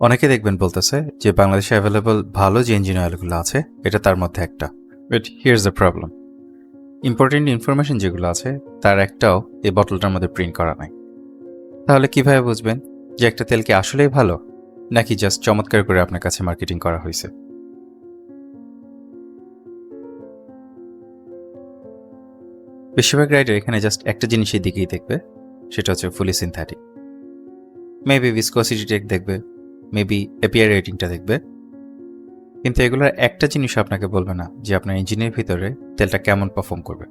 অনেকে দেখবেন বলতেছে যে বাংলাদেশে অ্যাভেলেবল ভালো যে ইঞ্জিন অয়েলগুলো আছে এটা তার মধ্যে একটা। But here's the problem, important information যেগুলো আছে তার একটাও এই বটলটার মধ্যে প্রিন্ট করা নাই। তাহলে কিভাবে বুঝবেন যে একটা তেল কি আসলেই ভালো, নাকি জাস্ট চমৎকার করে আপনার কাছে মার্কেটিং করা হয়েছে? বেশিরভাগ রাইডার এখানে জাস্ট একটা জিনিসের দিকেই দেখবে, সেটা হচ্ছে ফুলি সিনথেটিক। মেবি ভিসকোসিটি টেক দেখবে, মেবি এপিআই রেটিংটা দেখবে, কিন্তু এগুলোর একটা জিনিস আপনাকে বলবে না যে আপনার ইঞ্জিনের ভিতরে তেলটা কেমন পারফর্ম করবে।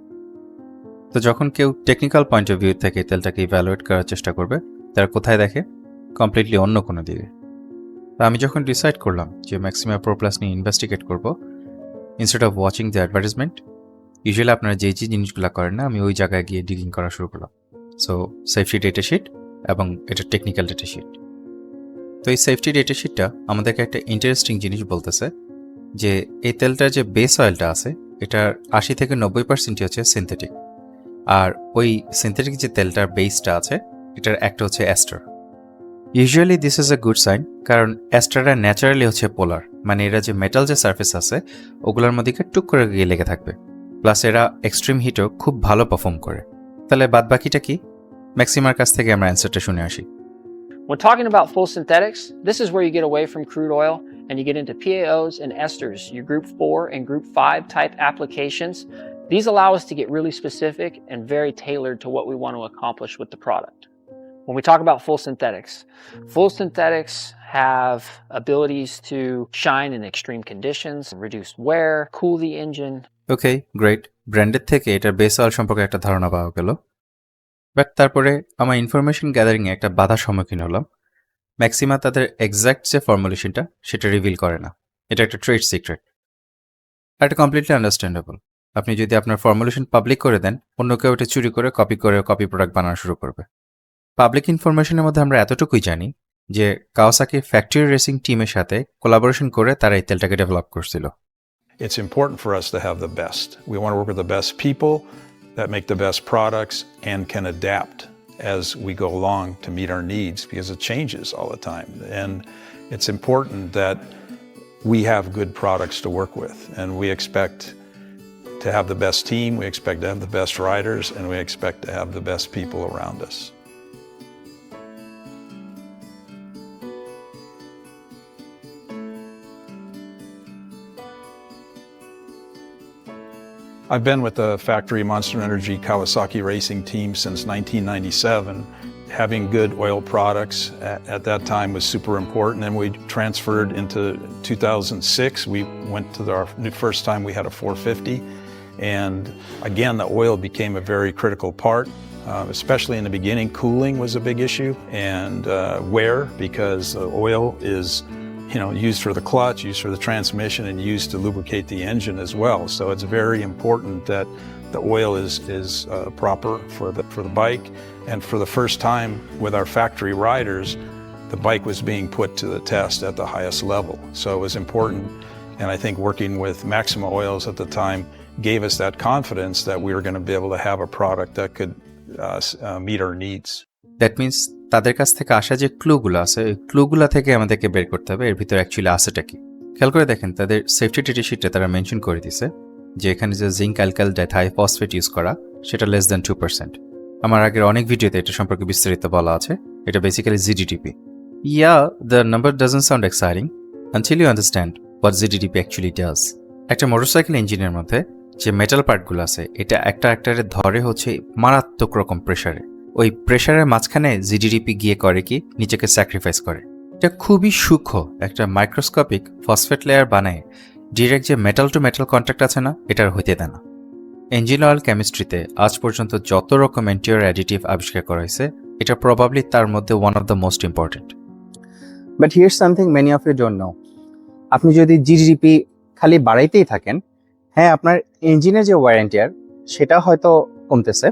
তো যখন কেউ টেকনিক্যাল পয়েন্ট অফ ভিউ থেকে তেলটাকে ইভ্যালুয়েট করার চেষ্টা করবে, তারা কোথায় দেখে? কমপ্লিটলি অন্য কোনো দিকে। তো আমি যখন ডিসাইড করলাম যে ম্যাক্সিমা প্রো প্লাস নিয়ে ইনভেস্টিগেট করবো instead of watching the advertisement, usually আপনারা যে জিনিসগুলো করেন না, আমি ওই জায়গায় গিয়ে ডিগিং করা শুরু করলাম। সো সেফটি ডেটা শিট এবং এটা টেকনিক্যাল ডেটা শিট। তো এই সেফটি ডেটা শিটটা আমাদেরকে একটা ইন্টারেস্টিং জিনিস বলতেছে যে এই তেলটার যে বেস অয়েলটা আছে এটার 80 থেকে 90% হচ্ছে সিনথেটিক, আর ওই সিনথেটিক যে তেলটার বেসটা আছে এটার একটা হচ্ছে aster. Usually this is a good sign, কারণ অ্যাস্টাররা ন্যাচারালি হচ্ছে পোলার, মানে এরা যে মেটাল যে সার্ফেস আছে ওগুলোর মধ্যে টুক করে গিয়ে লেগে থাকবে, প্লাস এরা এক্সট্রিম হিটও খুব ভালো পারফর্ম করে। তাহলে বাদ বাকিটা কি? ম্যাক্সিমার কাছ থেকে আমরা অ্যান্সারটা শুনে আসি। When talking about full synthetics, this is where you get away from crude oil and you get into PAOs and esters, your Group 4 and Group 5 type applications. These allow us to get really specific and very tailored to what we want to accomplish with the product. When we talk about full synthetics have abilities to shine in extreme conditions, reduce wear, cool the engine. Okay, great. ব্র্যান্ডের থেকে এটার base oil সম্পর্কে একটা ধারণা পাওয়া গেল। But তারপরে আমার ইনফরমেশন গ্যাদারিংয়ে একটা বাধার সম্মুখীন হলাম। ম্যাক্সিমা তাদের এক্স্যাক্ট যে ফর্মুলেশনটা সেটা রিভিল করে না, এটা একটা ট্রেড সিক্রেট। আর এটা কমপ্লিটলি আন্ডারস্ট্যান্ডেবল। আপনি যদি আপনার ফর্মুলেশন পাবলিক করে দেন, অন্য কেউ এটা চুরি করে কপি প্রোডাক্ট বানানো শুরু করবে। পাবলিক ইনফরমেশনের মধ্যে আমরা এতটুকুই জানি যে কাওয়াসাকি ফ্যাক্টরি রেসিং টিমের সাথে কোলাবোরেশন করে তারা এই তেলটাকে ডেভেলপ করছিল। It's important for us to have the best. We want to work with the best people that make the best products and can adapt as we go along to meet our needs, because it changes all the time. And it's important that we have good products to work with. And we expect to have the best team, we expect to have the best riders, and we expect to have the best people around us. I've been with the factory Monster Energy Kawasaki racing team since 1997. Having good oil products at that time was super important, and we transferred into 2006. We went to our first time we had a 450, and again the oil became a very critical part. Especially in the beginning, cooling was a big issue, and wear, because the oil is used for the clutch, used for the transmission, and used to lubricate the engine as well. So it's very important that the oil is proper for the bike. And for the first time with our factory riders, the bike was being put to the test at the highest level. So it was important, and I think working with Maxima Oils at the time gave us that confidence that we were going to be able to have a product that could meet our needs. That means তাদের কাছ থেকে আসা যে ক্লুগুলো আছে ওই ক্লুগুলো থেকে আমাদেরকে বের করতে হবে এর ভিতরে অ্যাকচুয়ালি আছেটা কি। খেয়াল করে দেখেন, তাদের সেফটি ডেটা শিটে তারা মেনশন করে দিছে যে এখানে যে জিঙ্ক অ্যালকাইল ডাইথাইফসফেট ইউজ করা সেটা লেস দ্যান 2%। আমার আগের অনেক ভিডিওতে এটা সম্পর্কে বিস্তারিত বলা আছে। এটা basically GDTP. Yeah, the number doesn't sound exciting until you understand what GDTP actually does. একটা মোটরসাইকেল ইঞ্জিনের মধ্যে যে মেটাল পার্টগুলো আছে এটা একটা একটারে ধরে হচ্ছে মারাত্মক রকম প্রেশারে। ওই প্রেশারের মাঝখানে জিডিডিপি গিয়ে করে কি, নিচেকে স্যাক্রিফাইস করে। এটা খুবই সূক্ষ্ম একটা মাইক্রোস্কোপিক ফসফেট লেয়ার বানায় ডিরেক্ট যে মেটাল টু মেটাল কন্ট্যাক্ট আছে না এটার হইতে দেয় না। ইঞ্জিন অয়েল কেমিস্ট্রিতে আজ পর্যন্ত যত রকম ইন্টেরিয়র অ্যাডিটিভ আবিষ্কার করা হয়েছে এটা প্রবাবলি তার মধ্যে one of the most important. But here's something many of you don't know. আপনি যদি জিডিপি খালি বাড়াইতেই থাকেন, হ্যাঁ আপনার ইঞ্জিনের যে ওয়ারেন্টিয়ার সেটা হয়তো কমতেছে,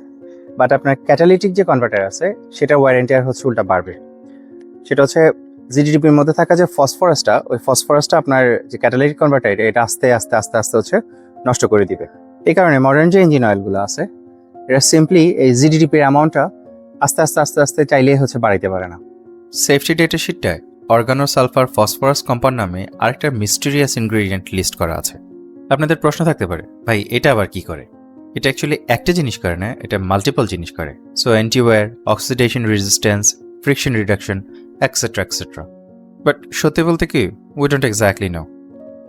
বাট আপনার ক্যাটালিটিক যে কনভার্টার আছে সেটার ওয়ারেন্টিয়ার হচ্ছে উল্টা বাড়বে। সেটা হচ্ছে জিডিপির মধ্যে থাকা যে ফসফরাসটা, ওই ফসফরাসটা আপনার যে ক্যাটালিটিক কনভার্টার এটা আস্তে আস্তে আস্তে আস্তে হচ্ছে নষ্ট করে দিবে। এই কারণে মডার্ন যে ইঞ্জিন অয়েলগুলো আছে এটা সিম্পলি এই জিডিপির অ্যামাউন্টটা আস্তে আস্তে আস্তে আস্তে চাইলেই হচ্ছে বাড়াইতে পারে না। সেফটি ডেটা শিটটায় অর্গানোসালফার ফসফরাস কম্পাউন্ড নামে আরেকটা মিস্টেরিয়াস ইনগ্রেডিয়েন্ট লিস্ট করা আছে। আপনাদের প্রশ্ন থাকতে পারে, ভাই এটা আবার কি করে? এটা অ্যাকচুয়ালি একটা জিনিস করে না, এটা মাল্টিপল জিনিস করে। So antiwear, oxidation resistance, friction reduction, etcetera etcetera. But সত্যি বলতে কি, উই ডোন্ট এক্স্যাক্টলি নো,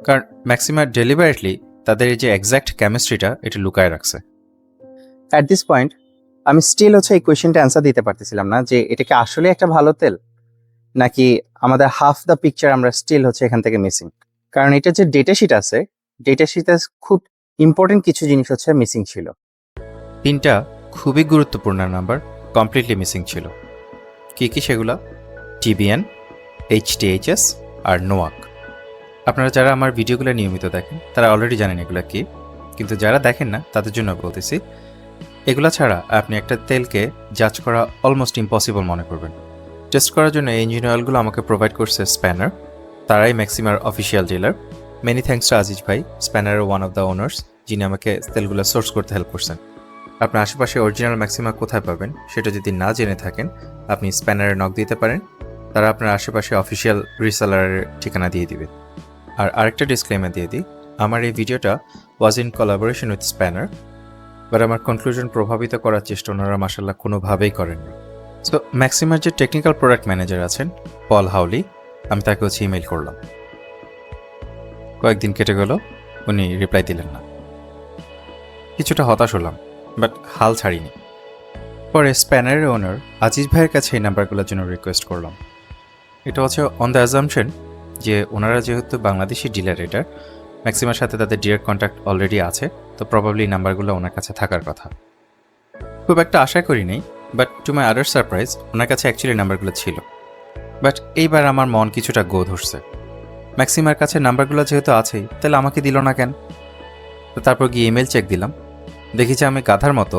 কারণ ম্যাক্সিমা ডেলিভারেটলি তাদের এই যে এক্স্যাক্ট কেমিস্ট্রিটা এটা লুকায় রাখছে। অ্যাট দিস পয়েন্ট আমি স্টিল এই কোয়েশ্চেনটা অ্যান্সার দিতে পারতেছিলাম না যে এটা কি আসলে একটা ভালো তেল, নাকি আমাদের হাফ দ্য পিকচার আমরা স্টিল এখান থেকে মিসিং। কারণ এটা যে ডেটা শিট আছে, ডেটা শিটে খুব ইম্পর্টেন্ট কিছু জিনিস মিসিং ছিল। 3টা খুবই গুরুত্বপূর্ণ নাম্বার কমপ্লিটলি মিসিং ছিল। কি কি সেগুলা? TBN, HTHS আর নোয়াক। আপনারা যারা আমার ভিডিওগুলো নিয়মিত দেখেন তারা অলরেডি জানেন এগুলা কি, কিন্তু যারা দেখেন না তাদের জন্য বলতেছি, এগুলা ছাড়া আপনি একটা তেলকে জাজ করা অলমোস্ট ইম্পসিবল মনে করবেন। টেস্ট করার জন্য এই ইঞ্জিন অয়েলগুলো আমাকে প্রোভাইড করছে স্প্যানার, তারাই ম্যাক্সিমার official dealer. Many thanks to Aziz ভাই, স্প্যানারের ওয়ান অফ দ্য ওনার্স, যিনি আমাকে তেলগুলো সোর্স করতে হেল্প করছেন। আপনার আশেপাশে অরিজিনাল ম্যাক্সিমা কোথায় পাবেন সেটা যদি না জেনে থাকেন, আপনি স্প্যানারে নক দিতে পারেন, তারা আপনার আশেপাশে অফিসিয়াল রিসেলারের ঠিকানা দিয়ে দিবে। আর আরেকটা ডিসক্লেমার দিয়ে দিই, আমার এই ভিডিওটা was in collaboration with spanner, but আমার কনক্লুশন প্রভাবিত করার চেষ্টা ওনারা মাশাআল্লাহ কোনোভাবেই করেননি। সো ম্যাক্সিমার যে টেকনিক্যাল প্রোডাক্ট ম্যানেজার আছেন পল হাউলি, আমি তাকে ইমেল করলাম, কয়েকদিন কেটে গেল, উনি রিপ্লাই দিলেন না। কিছুটা হতাশ হলাম, বাট হাল ছাড়িনি। পরে স্প্যানারের ওনার আজিজ ভাইয়ের কাছে এই নাম্বারগুলোর জন্য রিকোয়েস্ট করলাম। এটা অন দ্য অ্যাজাম্পশন যে ওনারা যেহেতু বাংলাদেশি ডিলার, এটা ম্যাক্সিমার সাথে তাদের ডিরেক্ট কন্ট্যাক্ট অলরেডি আছে, তো প্রবাবলি নাম্বারগুলো ওনার কাছে থাকার কথা। খুব একটা আশা করি নেই, but to my other surprise ওনার কাছে অ্যাকচুয়ালি নাম্বারগুলো ছিল। বাট এইবার আমার মন কিছুটা গো ধরছে, ম্যাক্সিমার কাছে নাম্বারগুলো যেহেতু আছেই, তাহলে আমাকে দিল না কেন? তো তারপর গিয়ে ইমেল চেক দিলাম, দেখি যে আমি গাধার মতো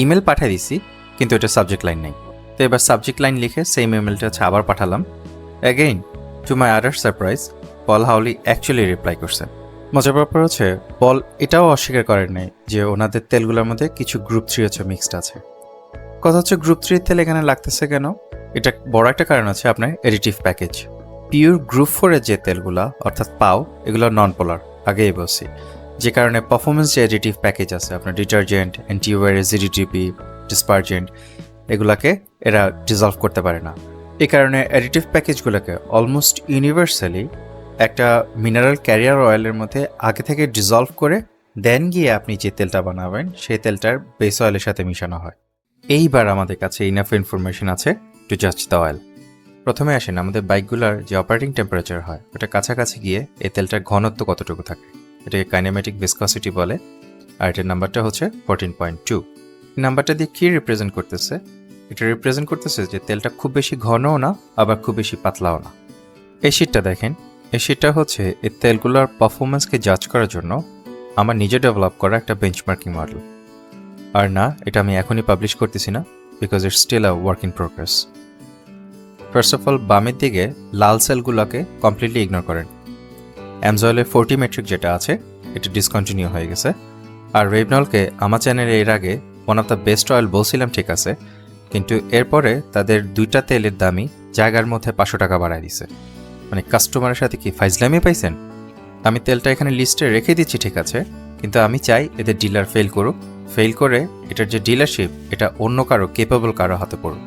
ইমেল পাঠিয়ে দিছি, কিন্তু এটা সাবজেক্ট লাইন নেই। তো এবার সাবজেক্ট লাইন লিখে সেম ইমেলটা আবার পাঠালাম। Again to my other surprise Paul Hawley actually reply করছেন। মজার ব্যাপার পল এটাও অস্বীকার করেন নাই যে ওনাদের তেলগুলোর মধ্যে কিছু গ্রুপ 3 মিক্সড আছে। কথা গ্রুপ 3 তেল এখানে লাগতেছে কেন? এটা বড় একটা কারণ আছে আপনার এডিটিভ প্যাকেজ। পিওর গ্রুপ 4 যে তেলগুলা অর্থাৎ পাও, এগুলো নন পোলার, আগেই বলছি, যে কারণে পারফরমেন্স যে এডিটিভ প্যাকেজ আছে আপনার ডিটারজেন্ট, অ্যান্টিওয়্যার, জিডিটিপি, ডিসপারজেন্ট, এগুলাকে এরা ডিজলভ করতে পারে না। এই কারণে অ্যাডিটিভ প্যাকেজগুলোকে অলমোস্ট ইউনিভার্সালি একটা মিনারেল ক্যারিয়ার অয়েলের মধ্যে আগে থেকে ডিজলভ করে দেন গিয়ে আপনি যে তেলটা বানাবেন সেই তেলটার বেস অয়েলের সাথে মিশানো হয়। এইবার আমাদের কাছে ইনাফ ইনফরমেশন আছে টু জাজ দ্য অয়েল। প্রথমে আসেন আমাদের বাইকগুলোর যে অপারেটিং টেম্পারেচার হয় ওটা কাছাকাছি গিয়ে এই তেলটার ঘনত্ব কতটুকু থাকে, এটাকে কাইনেমেটিক ভিসকসিটি বলে, আর এটার নাম্বারটা 14.2। এই নাম্বারটা দিয়ে কী রিপ্রেজেন্ট করতেছে? এটা রিপ্রেজেন্ট করতেছে যে তেলটা খুব বেশি ঘনও না, আবার খুব বেশি পাতলাও না। এই শিটটা দেখেন, এই শিটটা এই তেলগুলোর পারফরমেন্সকে জাজ করার জন্য আমার নিজে ডেভেলপ করা একটা বেঞ্চমার্কিং মডেল। আর না, এটা আমি এখনই পাবলিশ করতেছি না, because it's still a work in progress. First of all বামের দিকে লাল সেলগুলোকে কমপ্লিটলি ইগনোর করেন। অ্যামজয়েলের 40 মেট্রিক যেটা আছে এটা ডিসকন্টিনিউ হয়ে গেছে। আর রেভনলকে আমার চ্যানেলে এর আগে one of the best oil বলছিলাম, ঠিক আছে, কিন্তু এরপরে তাদের 2টা তেলের দামই জায়গার মধ্যে 500 টাকা বাড়ায় দিছে। মানে কাস্টমারের সাথে কি ফাইজলামি পাইছেন? আমি তেলটা এখানে লিস্টে রেখে দিচ্ছি, ঠিক আছে, কিন্তু আমি চাই এদের ডিলার ফেল করুক, ফেল করে এটার যে ডিলারশিপ এটা অন্য কারো কেপেবল কারো হাতে পড়ুক।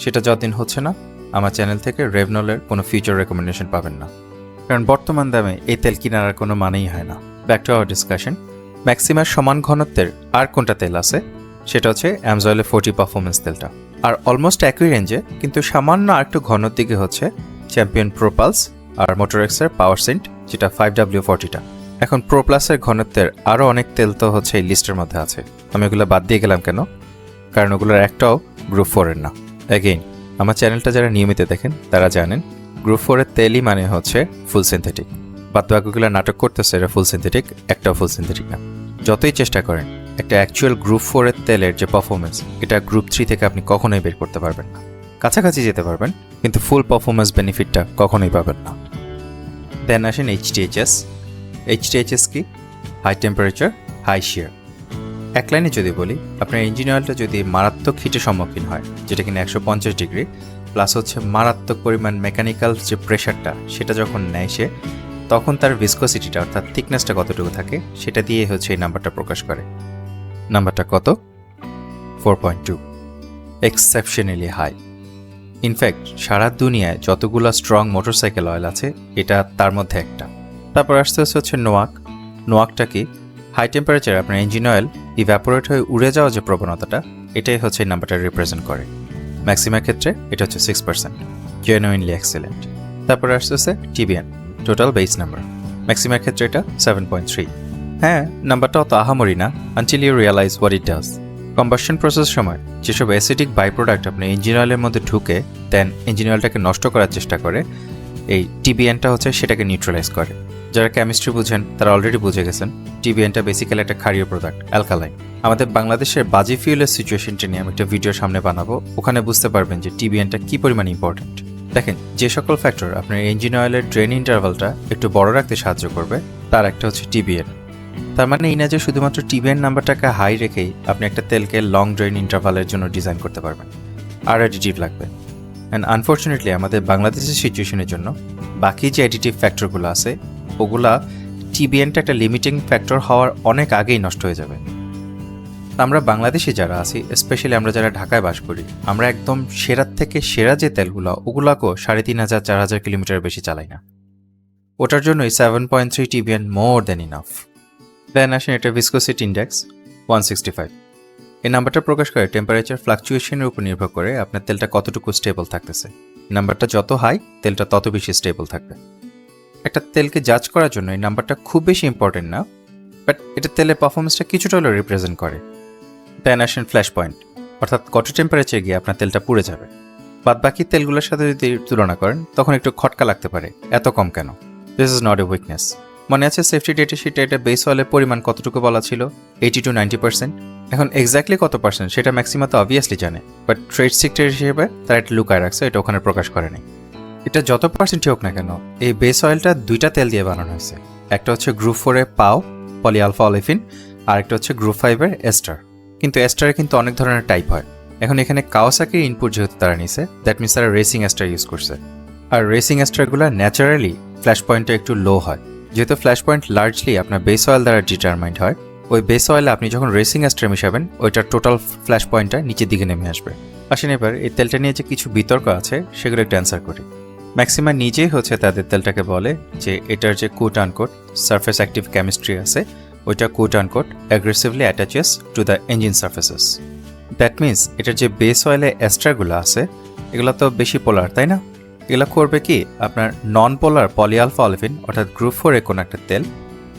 সেটা যতদিন হচ্ছে না আমার চ্যানেল থেকে রেভনলের কোনো ফিউচার রেকমেন্ডেশন পাবেন না, কারণ বর্তমান দামে এই তেল কেনার আর কোনো মানেই হয় না। ব্যাক টু আওয়ার ডিসকাশন, ম্যাক্সিমার সমান ঘনত্বের আর কোনটা তেল আছে? সেটা অ্যামজয়েলের 40 পারফরমেন্স তেলটা। আর অলমোস্ট একই রেঞ্জে কিন্তু সামান্য আর একটু ঘনর দিকে চ্যাম্পিয়ন প্রোপালস আর মোটরএক্সের পাওয়ার সেন্ট, যেটা 5W40টা। এখন প্রোপ্লাসের ঘনত্বের আরও অনেক তেল তো এই লিস্টের মধ্যে আছে, আমি ওগুলো বাদ দিয়ে গেলাম কেন? কারণ ওগুলোর একটাও গ্রুপ 4 না। অ্যাগেইন আমার চ্যানেলটা যারা নিয়মিত দেখেন তারা জানেন গ্রুপ 4 তেলই মানে ফুল সিনথেটিক। বাদবাকিগুলো নাটক করতেছে এরা ফুল সিনথেটিক, একটাও ফুল সিনথেটিক না। যতই চেষ্টা করেন একটা অ্যাকচুয়াল গ্রুপ 4 তেলের যে পারফরমেন্স এটা গ্রুপ 3 থেকে আপনি কখনোই বের করতে পারবেন না। কাছাকাছি যেতে পারবেন কিন্তু ফুল পারফরমেন্স বেনিফিটটা কখনোই পাবেন না। দেন আসেন HTHS। HTHS কি? হাই টেম্পারেচার হাই শিয়ার। এক লাইনে যদি বলি, আপনার ইঞ্জিন অয়েলটা যদি মারাত্মক হিটের সম্মুখীন হয়, যেটা কিনা 150 ডিগ্রি, প্লাস হচ্ছে মারাত্মক পরিমাণ মেকানিক্যাল যে প্রেশারটা সেটা যখন নেয় সে, তখন তার ভিসকোসিটিটা অর্থাৎ থিকনেসটা কতটুকু থাকে সেটা দিয়ে হচ্ছে এই নাম্বারটা প্রকাশ করে। নাম্বারটা কত? 4.2, এক্সেপশনালি হাই। ইনফ্যাক্ট সারা দুনিয়ায় যতগুলো স্ট্রং মোটরসাইকেল অয়েল আছে এটা তার মধ্যে একটা। তারপর আসতে হচ্ছে নোয়াক। নোয়াকটা কি? হাই টেম্পারেচার আপনার ইঞ্জিন অয়েল ইভ্যাপোরেট হয়ে উড়ে যাওয়া যে প্রবণতাটা, এটাই হচ্ছে এই নাম্বারটা রিপ্রেজেন্ট করে। ম্যাক্সিমার ক্ষেত্রে এটা হচ্ছে 6%, জেনুইনলি এক্সেলেন্ট। তারপর আসতেছে টিবিএন, টোটাল বেস নাম্বার। ম্যাক্সিমার ক্ষেত্রে এটা 7.3। হ্যাঁ, নাম্বারটা অত আহামরি না until you realize what it does. Combustion process সময় যেসব অ্যাসিডিক বাই প্রোডাক্ট আপনার ইঞ্জিন অয়েলের মধ্যে ঢুকে দেন ইঞ্জিন অয়েলটাকে নষ্ট করার চেষ্টা করে, এই টিবিএনটা হচ্ছে সেটাকে নিউট্রালাইজ করে। যারা কেমিস্ট্রি বুঝেন তারা অলরেডি বুঝে গেছেন টিবিএনটা বেসিক্যালি একটা ক্ষারীয় প্রোডাক্ট, অ্যালকালাইন। আমাদের বাংলাদেশের বাজি ফিউলের সিচুয়েশনটা নিয়ে আমি একটা ভিডিও সামনে বানাবো, ওখানে বুঝতে পারবেন যে টিবিএনটা কী পরিমাণ ইম্পর্ট্যান্ট। দেখেন, যে সকল ফ্যাক্টর আপনার ইঞ্জিন অয়েলের ড্রেন ইন্টারভালটা একটু বড় রাখতে সাহায্য করবে তার একটা হচ্ছে টিবিএন। তার মানে এই না যে শুধুমাত্র টিবিএন নাম্বারটাকে হাই রেখেই আপনি একটা তেলকে লং ড্রেন ইন্টারভালের জন্য ডিজাইন করতে পারবেন, আর অ্যাডিটিভ লাগবে। অ্যান্ড আনফর্চুনেটলি আমাদের বাংলাদেশের সিচুয়েশনের জন্য বাকি যে অ্যাডিটিভ ফ্যাক্টরগুলো আছে ওগুলা টিবিএনটা একটা লিমিটিং ফ্যাক্টর হওয়ার অনেক আগেই নষ্ট হয়ে যাবে। আমরা বাংলাদেশে যারা আছি, স্পেশালি আমরা যারা ঢাকায় বাস করি, আমরা একদম সেরার থেকে সেরা যে তেলগুলো ওগুলাকেও 3500-4000 কিলোমিটার বেশি চালাই না। ওটার জন্যই 7.3 টিবিএন মোর দেন ইনাফ। দেন আসেন এটা ভিসকোসিটি ইন্ডেক্স 165। এই নাম্বারটা প্রকাশ করে টেম্পারেচার ফ্লাকচুয়েশনের উপর নির্ভর করে আপনার তেলটা কতটুকু স্টেবল থাকতেছে। নাম্বারটা যত হাই তেলটা তত বেশি স্টেবল থাকবে। একটা তেলকে জাজ করার জন্য এই নাম্বারটা খুব বেশি ইম্পর্টেন্ট না, বাট এটা তেলের পারফরমেন্সটা কিছুটা হলেও রিপ্রেজেন্ট করে। দেন আসেন ফ্ল্যাশ পয়েন্ট, অর্থাৎ কত টেম্পারেচার গিয়ে আপনার তেলটা পুড়ে যাবে। বাদ বাকি তেলগুলোর সাথে যদি তুলনা করেন তখন একটু খটকা লাগতে পারে, এত কম কেন? This is not a weakness. মনে আছে সেফটি ডেটা শিটে এটা বেস অয়েলের পরিমাণ কতটুকু বলা ছিল? 80 to 90%। এখন এক্স্যাক্টলি কত পার্সেন্ট সেটা ম্যাক্সিমাম তো অবভিয়াসলি জানে, বাট ট্রেড সিক্রেট হিসেবে তারা এটা লুকায় রাখছে, এটা ওখানে প্রকাশ করেনি। এটা যত পার্সেন্টই হোক না কেন, এই বেস অয়েলটা দুইটা তেল দিয়ে বানানো হয়েছে। একটা হচ্ছে গ্রুপ 4 এর পাও পলি আলফা অলিফিন, আর একটা হচ্ছে গ্রুপ 5 এর এস্টার। কিন্তু এস্টারে কিন্তু অনেক ধরনের টাইপ হয়। এখন এখানে কাওয়াসাকির ইনপুট যেহেতু তারা নিছে, দ্যাট মিনস তারা রেসিং এস্টার ইউজ করছে। আর রেসিং এস্টারগুলো ন্যাচারালি ফ্ল্যাশ পয়েন্টটা একটু লো হয়। যেহেতু ফ্ল্যাশ পয়েন্ট লার্জলি আপনার বেস অয়েল দ্বারা ডিটারমাইন্ড হয়, ওই বেস অয়েলে আপনি যখন রেসিং এস্টার মিশাবেন ওইটার টোটাল ফ্ল্যাশ পয়েন্টটা নিচের দিকে নেমে আসবে। আসেন এবার এই তেলটা নিয়ে যে কিছু বিতর্ক আছে সেগুলো একটু অ্যান্সার করি। ম্যাক্সিমাম নিজেই হচ্ছে তাদের তেলটাকে বলে যে এটার যে quote unquote surface active chemistry আছে ওইটা quote unquote aggressively attaches to the engine surfaces. That means এটার যে বেস অয়েলে এস্টারগুলো আছে এগুলো তো বেশি পোলার, তাই না? এগুলো করবে কি আপনার নন পোলার পলিআলফা অলিফিন অর্থাৎ গ্রুপ 4 এর কোনো একটা তেল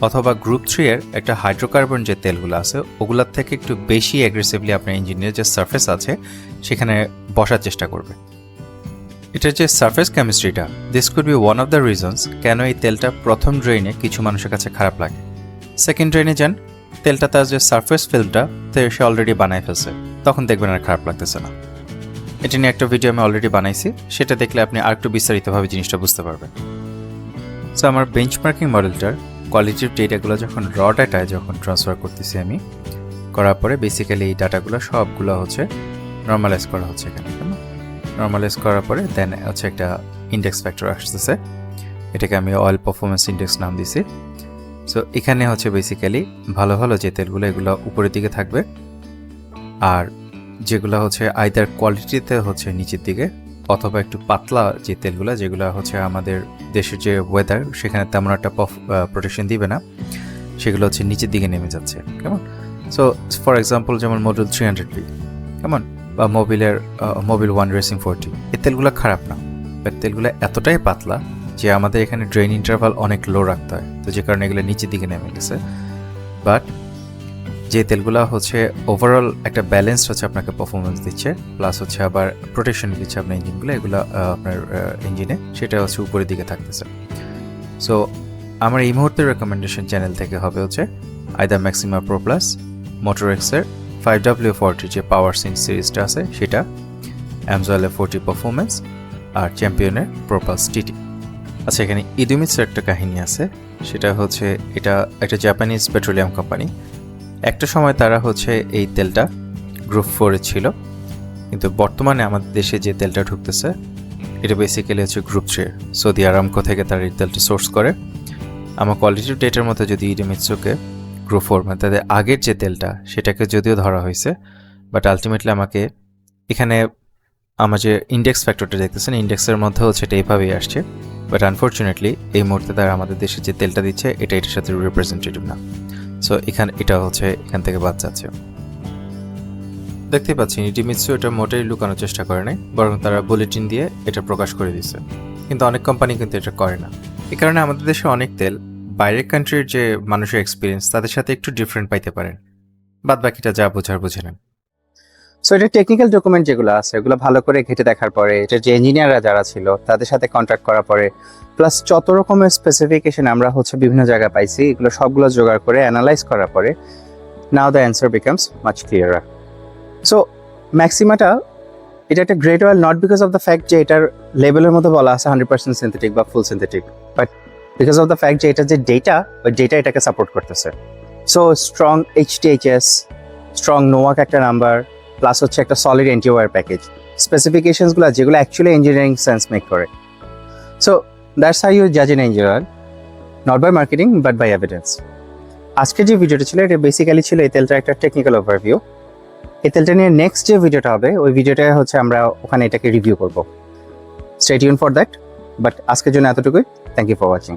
অথবা গ্রুপ 3 এর একটা হাইড্রোকার্বন যে তেলগুলো আছে ওগুলোর থেকে একটু বেশি অ্যাগ্রেসিভলি আপনার ইঞ্জিনের যে সারফেস আছে সেখানে বসার চেষ্টা করবে। এটার যে সারফেস কেমিস্ট্রিটা, this could be one of the reasons কেন এই তেলটা প্রথম ড্রেনে কিছু মানুষের কাছে খারাপ লাগে। সেকেন্ড ড্রেনে যান, তেলটা তার যে সারফেস ফিল্মটা সে অলরেডি বানায় ফেলছে, তখন দেখবেন আর খারাপ লাগতেছে না। এটা নিয়ে একটা ভিডিও আমি অলরেডি বানাইছি, সেটা দেখলে আপনি আর একটু বিস্তারিতভাবে জিনিসটা বুঝতে পারবেন। সো আমার বেঞ্চমার্কিং মডেলটার কোয়ালিটিভ ডেটাগুলো যখন র ডাটায় যখন ট্রান্সফার করতেছি আমি, করার পরে বেসিক্যালি এই ডাটাগুলো সবগুলো হচ্ছে নর্মালাইজ করা হচ্ছে এখানে। নর্মালাইজ করার পরে দেন হচ্ছে একটা ইন্ডেক্স ফ্যাক্টর আসতেছে, এটাকে আমি অয়েল পারফরমেন্স ইন্ডেক্স নাম দিছি। সো এখানে হচ্ছে বেসিক্যালি ভালো ভালো যে তেলগুলো এগুলো উপরের দিকে থাকবে, আর যেগুলো হচ্ছে আইদার কোয়ালিটিতে হচ্ছে নিচের দিকে অথবা একটু পাতলা যে তেলগুলো যেগুলো হচ্ছে আমাদের দেশের যে ওয়েদার সেখানে তেমন একটা প্রোটেকশন দিবে না, সেগুলো হচ্ছে নিচের দিকে নেমে যাচ্ছে। কেমন? সো ফর এক্সাম্পল যেমন মডেল 300B কেমন, বা মোবিল 1 রেসিং 40, এই তেলগুলো খারাপ না, বাট তেলগুলো এতটাই পাতলা যে আমাদের এখানে ড্রেন ইন্টারভাল অনেক লো রাখতে হয়, তো যে কারণে এগুলো নিচের দিকে নেমে গেছে। বাট যে তেলগুলো হচ্ছে ওভারঅল একটা ব্যালেন্সড হচ্ছে আপনাকে পারফরমেন্স দিচ্ছে, প্লাস হচ্ছে আবার প্রোটেকশন দিচ্ছে আপনার ইঞ্জিনগুলো, এগুলো আপনার ইঞ্জিনে, সেটা হচ্ছে উপরের দিকে থাকতেছে। সো আমার এই মুহূর্তের রেকমেন্ডেশন চ্যানেল থেকে হবে হচ্ছে আইদার ম্যাক্সিমা প্রো প্লাস, মোটরএক্সের 5W40 যে পাওয়ার সিন সিরিজটা আছে সেটা, অ্যামজয়েলের 40 পারফরমেন্স, আর চ্যাম্পিয়নের প্রোপালস টিটি। আচ্ছা, এখানে ইদুমিৎসের একটা কাহিনী আছে, সেটা হচ্ছে এটা একটা জাপানিজ পেট্রোলিয়াম কোম্পানি। একটা সময় তারা হচ্ছে এই তেলটা গ্রুপ 4 ছিল, কিন্তু বর্তমানে আমাদের দেশে যে তেলটা ঢুকতেছে এটা বেসিক্যালি হচ্ছে গ্রুপ 3 সৌদি আরামকো থেকে তারা এই তেলটা সোর্স করে। আমার কোয়ালিটিভ ডেটার মতো যদি ইডেমিৎসুকে গ্রুপ 4 মানে তাদের আগের যে তেলটা সেটাকে যদিও ধরা হয়েছে, বাট আলটিমেটলি আমাকে এখানে আমার যে ইন্ডেক্স ফ্যাক্টরটা দেখতেছেন ইন্ডেক্সের মধ্যে হচ্ছে এটা এইভাবেই আসছে, বাট আনফর্চুনেটলি এই মুহূর্তে তারা আমাদের দেশে যে তেলটা দিচ্ছে এটা এটার সাথে রিপ্রেজেন্টেটিভ না। সো এটা হচ্ছে এখান থেকে বাদ যাচ্ছে। দেখতে পাচ্ছি ইডেমিৎসু এটা মোটেই লুকানোর চেষ্টা করে নাই, বরং তারা বুলেটিন দিয়ে এটা প্রকাশ করে দিচ্ছে। কিন্তু অনেক কোম্পানি কিন্তু এটা করে না। এই কারণে আমাদের দেশে অনেক তেল বাইরের কান্ট্রির যে মানুষের এক্সপিরিয়েন্স তাদের সাথে একটু ডিফারেন্ট পাইতে পারেন। বাদ বাকিটা যা বোঝার বুঝে নেন। সো এটা টেকনিক্যাল ডকুমেন্ট যেগুলো আছে এগুলো ভালো করে ঘেটে দেখার পরে, এটা যে ইঞ্জিনিয়াররা যারা ছিল তাদের সাথে কন্ট্যাক্ট করার পরে, প্লাস যত রকমের স্পেসিফিকেশন আমরা হচ্ছে বিভিন্ন জায়গায় পাইছি, এগুলো সবগুলো জোগাড় করে অ্যানালাইজ করার পরে now the answer becomes much clearer. So ম্যাক্সিমাটা এটা একটা great oil not because of the fact যে এটার লেভেলের মধ্যে বলা আছে 100% সিনথেটিক বা full synthetic, but because of the fact যে এটা যে ডেটা ওই ডেটা এটাকে সাপোর্ট করতেছে। So strong HTHS, strong Noack একটা নাম্বার, প্লাস হচ্ছে একটা সলিড অ্যান্টিওয়ার প্যাকেজ, স্পেসিফিকেশনসগুলো যেগুলো অ্যাকচুয়ালি ইঞ্জিনিয়ারিং সেন্স মেক করে। সো দ্যাটস হাউ ইউ জাজ an engineer, not by marketing but by evidence. আজকে যে ভিডিওটা ছিল এটা বেসিক্যালি ছিল এই তেলটার একটা টেকনিক্যাল ওভারভিউ। এই তেলটা নিয়ে নেক্সট যে ভিডিওটা হবে ওই ভিডিওটা হচ্ছে আমরা ওখানে এটাকে রিভিউ করবো। Stay tune for that, but আজকের জন্য এতটুকুই। Thank you for watching.